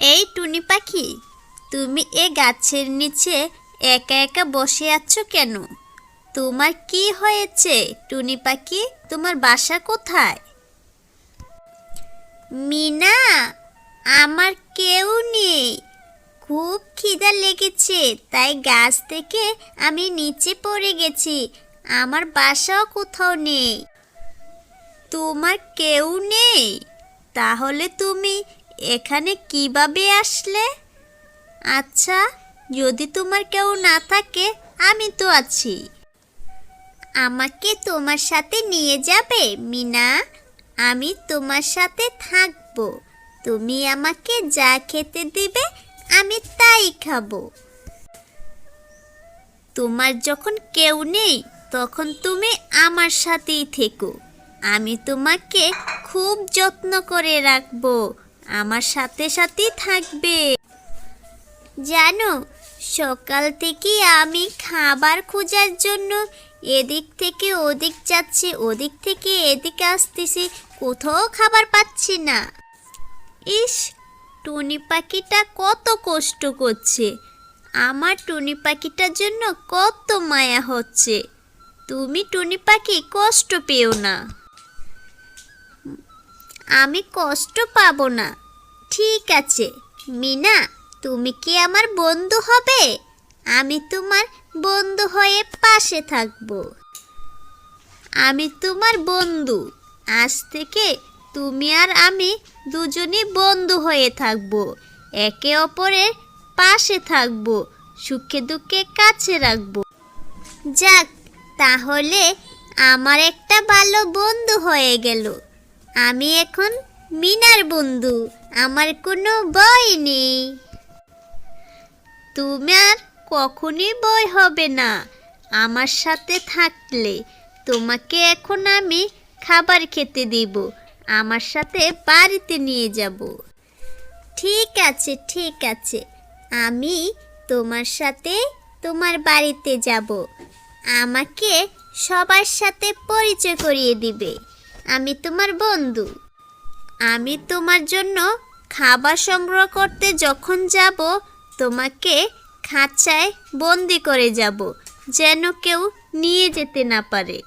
এই টুনি পাখি, তুমি এ গাছের নিচে একা একা বসে আছো কেন? তোমার কি হয়েছে টুনি পাখি? তোমার বাসা কোথায়? মিনা, আমার কেউ নেই। খুব খিদা লেগেছে, তাই গাছ থেকে আমি নিচে পড়ে গেছি। আমার বাসাও কোথাও নেই। তোমার কেউ নেই? তাহলে তুমি এখানে কিভাবে আসলে? আচ্ছা, যদি তোমার কেউ না থাকে, আমি তো আছি। আমাকে তোমার সাথে নিয়ে যাবে মিনা? আমি তোমার সাথে থাকবো। তুমি আমাকে যা খেতে দিবে আমি তাই খাবো। তোমার যখন কেউ নেই তখন তুমি আমার সাথেই থেকো। আমি তোমাকে খুব যত্ন করে রাখবো। আমার সাথে সাথেই থাকবে। জানো, সকাল থেকে আমি খাবার খোঁজার জন্য এদিক থেকে ওদিক যাচ্ছি, ওদিক থেকে এদিকে আসতেছি, কোথাও খাবার পাচ্ছি না। ইস, টুনি পাখিটা কত কষ্ট করছে। আমার টুনি পাখিটার জন্য কত মায়া হচ্ছে। তুমি টুনি পাখি কষ্ট পেও না। আমি কষ্ট পাবো না। ঠিক আছে মিনা, তুমি কি আমার বন্ধু হবে? আমি তোমার বন্ধু হয়ে পাশে থাকবো। আমি তোমার বন্ধু। আজ থেকে তুমি আর আমি দুজনই বন্ধু হয়ে থাকবো। একে অপরের পাশে থাকবো, সুখে দুঃখে কাছে রাখবো। যাক, তাহলে আমার একটা ভালো বন্ধু হয়ে গেল। আমি এখন মিনার বন্ধু। আমার কোনো ভয় নেই। তোমার কখনই ভয় হবে না আমার সাথে থাকলে। তোমাকে এখন আমি খাবার খেতে দিব, আমার সাথে বাড়িতে নিয়ে যাব। ঠিক আছে, ঠিক আছে, আমি তোমার সাথে তোমার বাড়িতে যাব। আমাকে সবার সাথে পরিচয় করিয়ে দিবে। আমি তোমার বন্ধু। আমি তোমার জন্য খাবার সংগ্রহ করতে যখন যাব, তোমাকে খাঁচায় বন্দি করে যাব, যেন কেউ নিয়ে যেতে না পারে।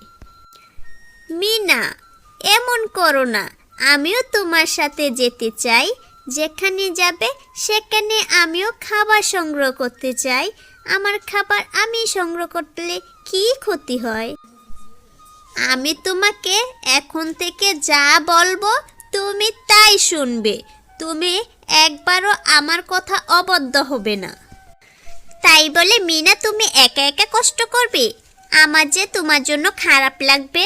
মিনা, এমন করো না। আমিও তোমার সাথে যেতে চাই। যেখানে যাবে সেখানে আমিও খাবার সংগ্রহ করতে চাই। আমার খাবার আমি সংগ্রহ করলে কি ক্ষতি হয়? আমি তোমাকে এখন থেকে যা বলবো তুমি তাই শুনবে। তুমি একবারও আমার কথা অবদ্ধ হবে না। তাই বলে মিনা তুমি একা একা কষ্ট করবে? আমার যে তোমার জন্য খারাপ লাগবে।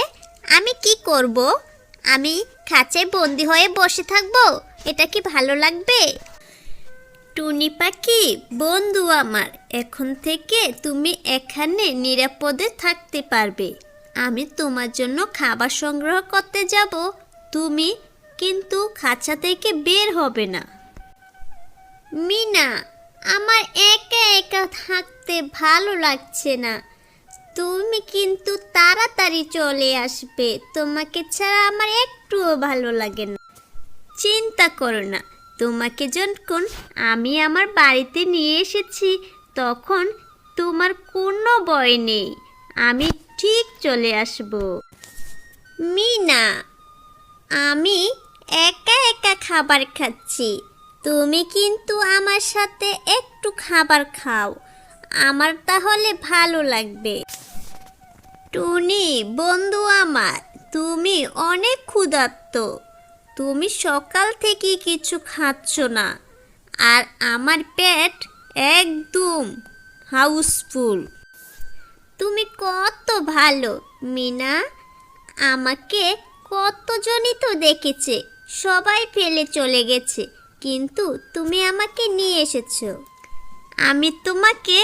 আমি কি করব? আমি খাঁচায় বন্দি হয়ে বসে থাকবো? এটা কি ভালো লাগবে? টুনি পাখি বন্ধু আমার, এখন থেকে তুমি এখানে নিরাপদে থাকতে পারবে। আমি তোমার জন্য খাবার সংগ্রহ করতে যাব, তুমি কিন্তু খাঁচা থেকে বের হবে না। মিনা, আমার একা একা থাকতে ভালো লাগছে না। তুমি কিন্তু তাড়াতাড়ি চলে আসবে। তোমাকে ছাড়া আমার একটুও ভালো লাগে না। চিন্তা করো না, তোমাকে যখন আমি আমার বাড়িতে নিয়ে এসেছি তখন তোমার কোনো ভয় নেই। আমি ঠিক চলে আসব। মিনা, আমি একা একা খাবার খাচ্ছি। তুমি কিন্তু আমার সাথে একটু খাবার খাও, আমার তাহলে ভালো লাগবে। টুনি বন্ধু আমার, তুমি অনেক ক্ষুধার্ত। তুমি সকাল থেকে কিছু খাচ্ছ না, আর আমার পেট একদম হাউসফুল। তুমি কত ভালো মিনা। আমাকে কতজনই তো দেখেছে, সবাই ফেলে চলে গেছে, কিন্তু তুমি আমাকে নিয়ে এসেছো। আমি তোমাকে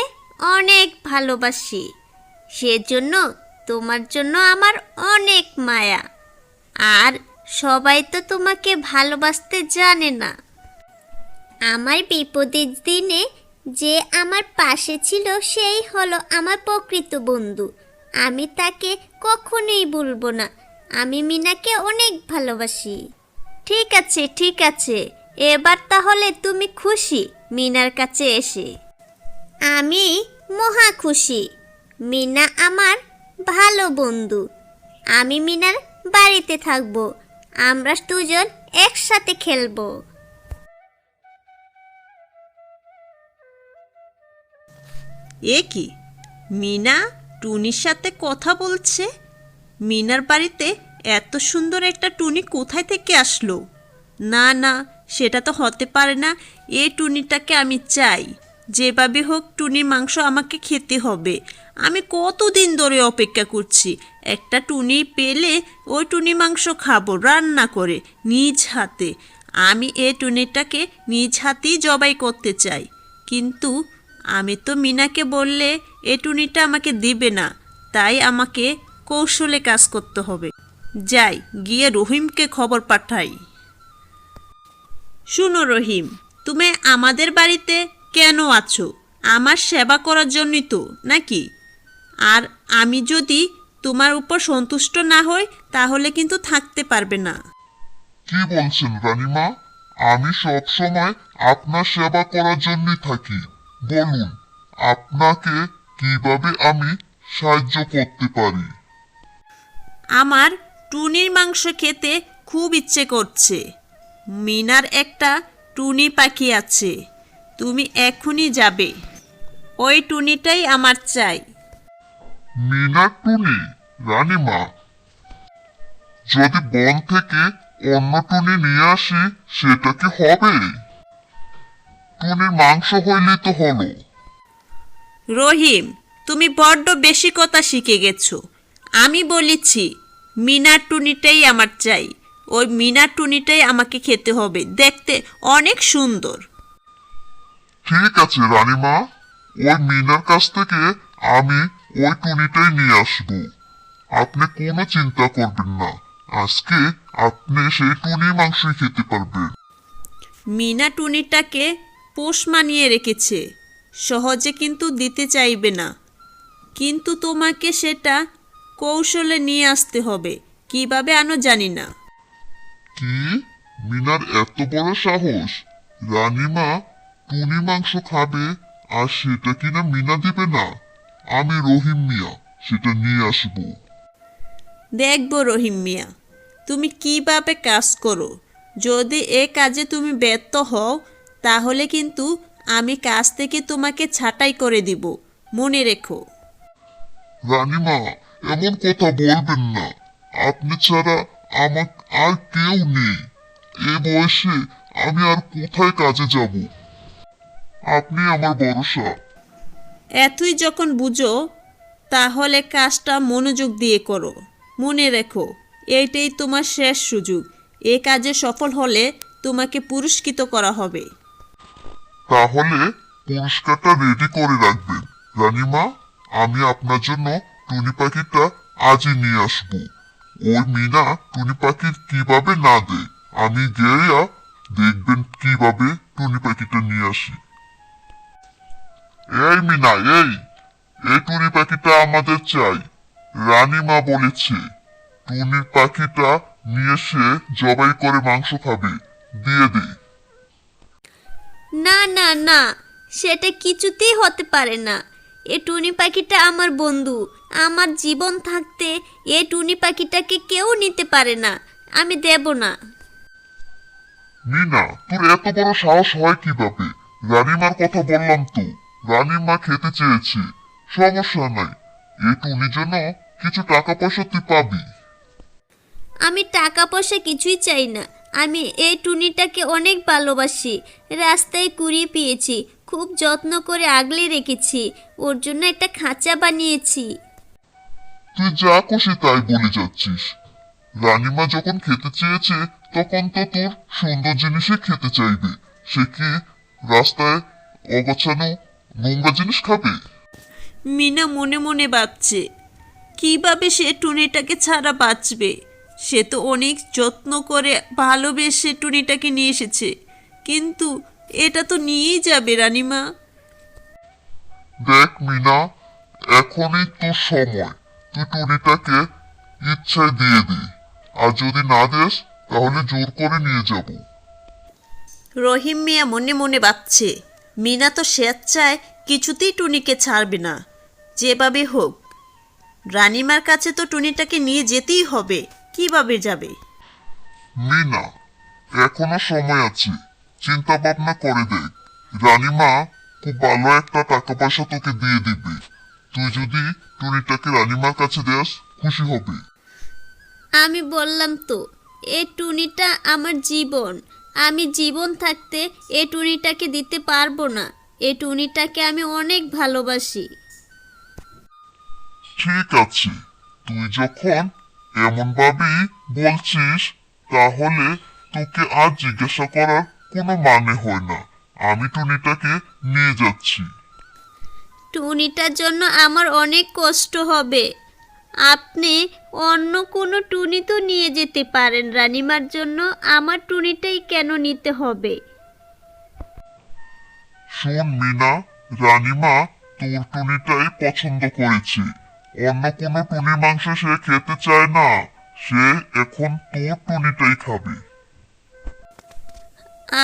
অনেক ভালোবাসি, সেজন্য তোমার জন্য আমার অনেক মায়া। আর সবাই তো তোমাকে ভালোবাসতে জানে না। আমার বিপদের দিনে যে আমার পাশে ছিল সেই হলো আমার প্রকৃত বন্ধু। আমি তাকে কখনোই ভুলবো না। আমি মিনাকে অনেক ভালোবাসি। ঠিক আছে, ঠিক আছে, এবার তাহলে তুমি খুশি মিনার কাছে এসে? আমি মহা খুশি। মিনা আমার ভালো বন্ধু। আমি মিনার বাড়িতে থাকবো। আমরা দুজন একসাথে খেলবো। এ কি, মিনা টুনির সাথে কথা বলছে? মিনার বাড়িতে এত সুন্দর একটা টুনি কোথায় থেকে আসলো? না না, সেটা তো হতে পারে না। এই টুনিটাকে আমি চাই। যেভাবে হোক টুনির মাংস আমাকে খেতে হবে। আমি কতদিন ধরে অপেক্ষা করছি। একটা টুনি পেলে ওই টুনি মাংস খাবো রান্না করে নিজ হাতে। আমি এই টুনিটাকে নিজ হাতেই জবাই করতে চাই। কিন্তু আমি তো মিনাকে বললে এ টুনিটা আমাকে দিবে না। তাই আমাকে কৌশলে কাজ করতে হবে। যাই, গিয়ে রহিমকে খবর পাঠাই। শুনো রহিম, তুমি আমাদের বাড়িতে কেন আছো? আমার সেবা করার জন্যই তো, নাকি? আর আমি যদি তোমার উপর সন্তুষ্ট না হই তাহলে কিন্তু থাকতে পারবে না। কি বলছেন রানীমা? আমি সব সময় আপনার সেবা করার জন্যই থাকি। বলুন, আপনাকে কিভাবে আমি সাহায্য করতে পারি? আমার টুনির মাংস খেতে খুব ইচ্ছে করছে। মিনার একটা টুনি পাখি আছে। তুমি এখনই যাবে। ওই টুনিটাই আমার চাই। মিনার টুনি? রানীমা, যদি বন থেকে অন্য টুনি নিয়ে আসি সেটা কি হবে? টুনির মাংস হইলে তো হলো। রহিম, তুমি বড্ড বেশি কথা শিখে গেছো। আমি বলেছি মিনার টুনিটাই আমার চাই। ওই মিনার টুনিটাই আমাকে খেতে হবে। দেখতে অনেক সুন্দর। ঠিক আছে রানীমা, ওই মিনার কাছ থেকে আমি ওই টুনিটাই নিয়ে আসবো। আপনি কোনো চিন্তা করবেন না। আজকে আপনি সেই টুনির মাংসই খেতে পারবেন। মিনা টুনিটাকে পোষ মানিয়ে রেখেছে। সহজে কিন্তু দিতে চাইবে না। কিন্তু তোমাকে সেটা কৌশলে নিয়ে আসতে হবে। কিভাবে আনো জানি না। কি? মিনার এত বড় সাহস? রানীমা টুনি মাংস খাবে আর সেটা কিনা মিনা দিবে না? আমি রহিম মিয়া সেটা নিয়ে আসবো। দেখব রহিম মিয়া, তুমি কিভাবে কাজ করো। যদি এ কাজে তুমি ব্যর্থ হও তাহলে কিন্তু আমি কাজ থেকে তোমাকে ছাঁটাই করে দিব। মনে রেখো। রানীমা, এমন কথা বলবেন না। আপনি ছাড়া আমার আর কেউ নেই। এ বয়সে আমি আর কোথায় কাজে যাব? আপনি আমার ভরসা। এতই যখন বুঝো তাহলে কাজটা মনোযোগ দিয়ে করো। মনে রেখো, এইটাই তোমার শেষ সুযোগ। এ কাজে সফল হলে তোমাকে পুরস্কৃত করা হবে। তাহলে পুরস্কারটা রেডি করে রাখবেন। রানীমা, আমি আপনার জন্য টুনি পাখিটা আজই নিয়ে আসবো। ওই মিনা টুনি পাখির কিভাবে না দেয়, আমি গিয়ে দেখবেন কিভাবে টুনি পাখিটা নিয়ে আসি। এই মিনা, এই টুনি পাখিটা আমাদের চাই। রানীমা বলেছে টুনির পাখিটা নিয়ে এসে জবাই করে মাংস খাবে। দিয়ে দে। না না না, সেটা কিছুতেই হতে পারে না। এ টুনি পাখিটা আমার বন্ধু। আমার জীবন থাকতে এ টুনি পাখিটাকে কেউ নিতে পারে না। আমি দেব না। মিনা, তোর এত বড় সাহস হয় কিভাবে? রানীমার কথা বললাম তো। রানীমা খেতে চেয়েছে। সমস্যা নাই, এই টুনির জন্য কিছু টাকা পয়সা তুই পাবি। আমি টাকা পয়সা কিছুই চাই না। আমি এই টুনিটাকে অনেক ভালোবাসি। রাস্তায় কুড়িয়ে পেয়েছি, খুব যত্ন করে আগলে রেখেছি। ওর জন্য একটা খাঁচা বানিয়েছি। তুই যা খুশি তাই বলে যাচ্ছিস। রানীমা যখন খেতে চেয়েছে তখন তো তোর সুন্দর জিনিসই খেতে চাইবে। সে কি রাস্তায় অগোছানো নোংরা জিনিস খাবে? মিনা মনে মনে ভাবছে কিভাবে সে টুনিটাকে ছাড়া বাঁচবে। সে তো অনেক যত্ন করে ভালোবেসে টুনিটাকে নিয়ে এসেছে, কিন্তু এটা তো নিয়েই যাবে রানীমা। দেখ মিনা, এখনই তোর সময়। তুই টুনিটাকে ইচ্ছায় দিয়ে দে। আর যদি না দেস তাহলে জোর করে নিয়ে যাব। রহিম মিয়া মনে মনে ভাবছে, মিনা তো স্বেচ্ছায় কিছুতেই টুনিকে ছাড়বে না। যেভাবে হোক রানিমার কাছে তো টুনিটাকে নিয়ে যেতেই হবে। কিভাবে যাবে? মিনা, এখনো সময় আছে, চিন্তা ভাবনা করে দেখ। রানীমা খুব ভালো একটা টাকা পয়সা তোকে দিয়ে দিবে। তুই যদি টুনিটাকে রানীমার কাছে দেস, খুশি হবে। আমি বললাম তো, এই টুনিটা আমার জীবন। আমি জীবন থাকতে এই টুনিটাকে দিতে পারবো না। এই টুনিটাকে আমি অনেক ভালোবাসি। ঠিক আছে, তুই যখন এমন ভাবেই বলছিস, তাহলে তোকে আর জিজ্ঞাসা করার কোনো মানে হয় না। আমি টুনিটাকে নিয়ে যাচ্ছি। টুনিটার জন্য আমার অনেক কষ্ট হবে। আপনি অন্য কোনো টুনি তো নিয়ে যেতে পারেন রানিমার জন্য, আমার টুনিটাই কেন নিতে হবে? শোন মিনা, রানীমা তোর টুনিটাই পছন্দ করেছে। অন্য কোনো টুনির মাংস সে খেতে চায় না। সে এখন তোর টুনিটাই খাবে।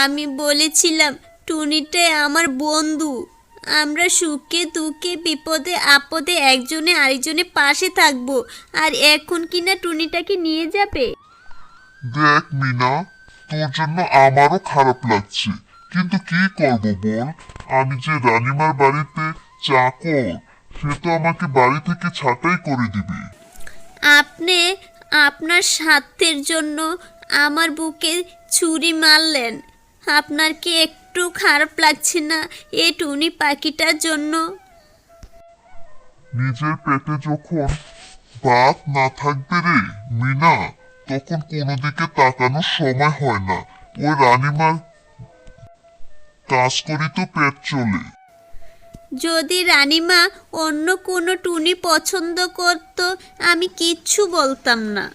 আমি বলেছিলাম টুনিটাই আমার বন্ধু। আমরা সুখে দুঃখে বিপদে আপদে একজনে আরেকজনে পাশে থাকবো। আর এখন কিনা টুনিটাকে নিয়ে যাবে? দেখ মিনা, তোর জন্য আমারও খারাপ লাগছে, কিন্তু কি করব বল। আমি যে রানীমার বাড়িতে চাকর, সে তো আমাকে বাড়ি থেকে ছাঁটাই করে দিবে। আপনি আপনার স্বার্থের জন্য আমার বুকে ছুরি মারলেন। আপনার কি একটু খারাপ লাগছে না এই টুনি পাখিটার জন্য? নিজের পেটে যখন ভাত না থাকবে রে মিনা, তখন কোনো দিকে তাকানোর সময় হয় না। ওই রানীমার কাজ করি তো পেট চলে। যদি রানীমা অন্য কোনো টুনি পছন্দ করত, আমি কিচ্ছু বলতাম না।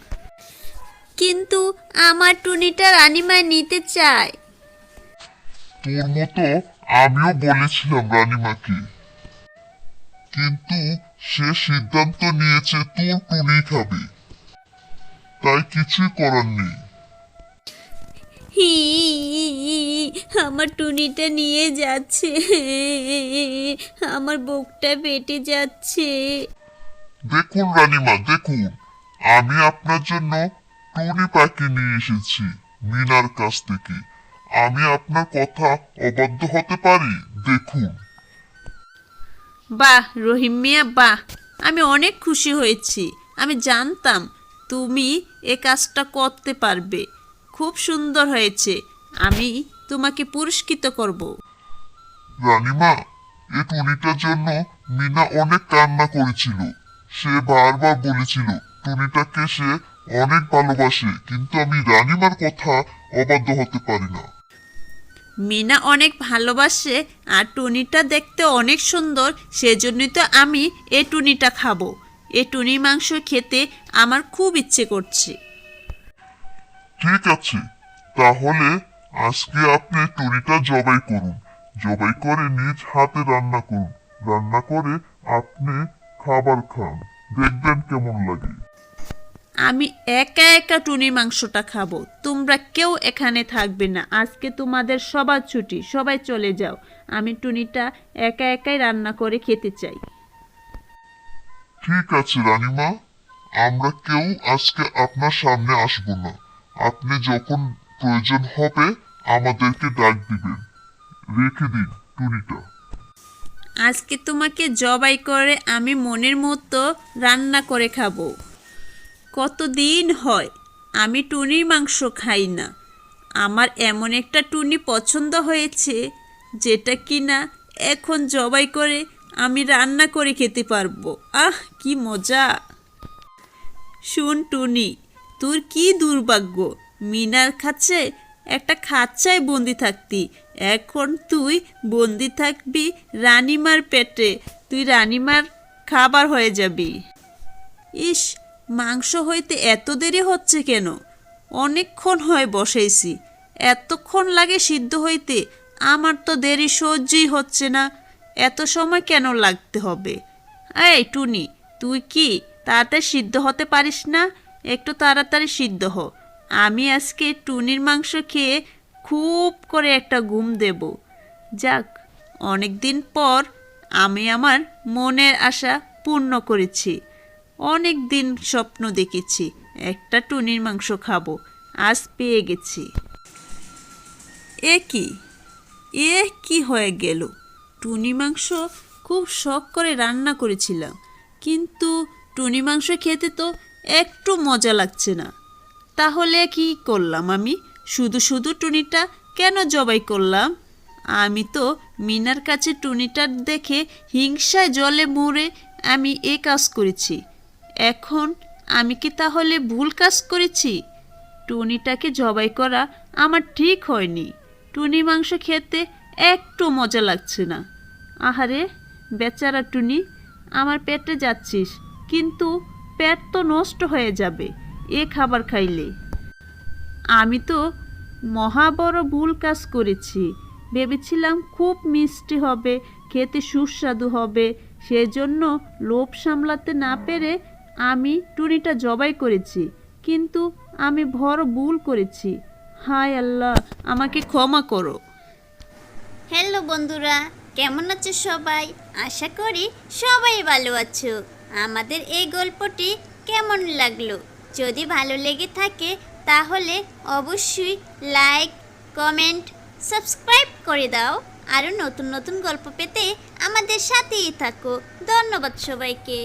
কিন্তু আমার টুনিটা রানীমায় নিতে চায়। তোর মতো আমিও বলেছিলাম রানীমাকে, কিন্তু সে সিদ্ধান্ত নিয়েছে তোর টুনি খাবে। তাই কিছুই করার নেই। হি, আমার টুনিটা নিয়ে যাচ্ছে। আমার বুকটা ফেটে যাচ্ছে। দেখুন রানীমা, দেখুন, আমি আপনার জন্য টুনি পাখি নিয়ে এসেছি মিনার কাছ থেকে। আমি আপনার কথা অবাধ্য হতে পারি? দেখুন। বাহ রহিম মিয়া, বাহ! আমি অনেক খুশি হয়েছি। আমি জানতাম তুমি এ কাজটা করতে পারবে। খুব সুন্দর হয়েছে। আমি তোমাকে পুরস্কৃত করব। রানীমা, এই টুনিটার জন্য মিনা অনেক কান্না করেছিল। সে বারবার বলেছিল টুনিটাকে সে অনেক ভালোবাসে, কিন্তু আমি রানীমার কথা অবাধ্য হতে পারি না। মিনা অনেক ভালোবাসে আর টুনিটা দেখতে অনেক সুন্দর, সেজন্যই তো আমি এ টুনিটা খাবো। এ টুনির মাংস খেতে আমার খুব ইচ্ছে করছে। ঠিক আছে, তাহলে আজকে আপনি টুনিটা জবাই করুন। জবাই করে নিজ হাতে রান্না করুন। রান্না করে আপনি খাবার খান, দেখবেন কেমন লাগে। আমি একা একা টুনির মাংসটা খাবো। তোমরা কেউ এখানে থাকবে না। আজকে তোমাদের সবার ছুটি, সবাই চলে যাও। আমি টুনিটা একা একাই রান্না করে খেতে চাই। ঠিক আছে রানীমা, আমরা কেউ আজকে আপনার সামনে আসব না। আপনি যখন প্রয়োজন হবে আমাদেরকে ডাক দিবেন। রেখে দিন টুনিটা। আজকে তোমাকে জবাই করে আমি মনের মতো রান্না করে খাবো। কতদিন হয় আমি টুনির মাংস খাই না। আমার এমন একটা টুনি পছন্দ হয়েছে, যেটা কিনা এখন জবাই করে আমি রান্না করে খেতে পারবো। আহ, কি মজা! শুন টুনি, তোর কি দুর্ভাগ্য, মিনার কাছে একটা খাঁচায় বন্দি থাকতি। এখন তুই বন্দি থাকবি রানীমার পেটে। তুই রানীমার খাবার হয়ে যাবি। ইস, মাংস হইতে এত দেরি হচ্ছে কেন? অনেকক্ষণ হয় বসাইছি, এতক্ষণ লাগে সিদ্ধ হইতে। আমার তো দেরি সহ্যই হচ্ছে না। এত সময় কেন লাগতে হবে? এই টুনি, তুই কি তাড়াতাড়ি সিদ্ধ হতে পারিস না? একটু তাড়াতাড়ি সিদ্ধ হ। আমি আজকে টুনির মাংস খেয়ে খুব করে একটা ঘুম দেব। যাক, অনেক দিন পর আমি আমার মনের আশা পূর্ণ করেছি। অনেক দিন স্বপ্ন দেখেছি একটা টুনির মাংস খাবো, আজ পেয়ে গেছি। এ কি হয়ে গেল? টুনি মাংস খুব শখ করে রান্না করেছিলাম, কিন্তু টুনি মাংস খেতে তো একটু মজা লাগছে না। তাহলে কি করলাম আমি? শুধু শুধু টুনিটা কেন জবাই করলাম? আমি তো মিনার কাছে টুনিটা দেখে হিংসায় জলে মরে আমি এ কাজ করেছি। এখন আমি কি তাহলে ভুল কাজ করেছি? টুনিটাকে জবাই করা আমার ঠিক হয়নি। টুনি মাংস খেতে একটু মজা লাগছে না। আহারে বেচারা টুনি, আমার পেটে যাচ্ছিস, কিন্তু পেট তো নষ্ট হয়ে যাবে এ খাবার খাইলে। আমি তো মহা বড় ভুল কাজ করেছি। ভেবেছিলাম খুব মিষ্টি হবে, খেতে সুস্বাদু হবে, সেজন্য লোভ সামলাতে না পেরে আমি টুনিটা জবাই করেছি, কিন্তু আমি বড় ভুল করেছি। হায় আল্লাহ, আমাকে ক্ষমা করো। হ্যালো বন্ধুরা, কেমন আছো সবাই? আশা করি সবাই ভালো আছো। আমাদের এই গল্পটি কেমন লাগলো? যদি ভালো লেগে থাকে তাহলে অবশ্যই লাইক, কমেন্ট, সাবস্ক্রাইব করে দাও। আরও নতুন নতুন গল্প পেতে আমাদের সাথেই থাকো। ধন্যবাদ সবাইকে।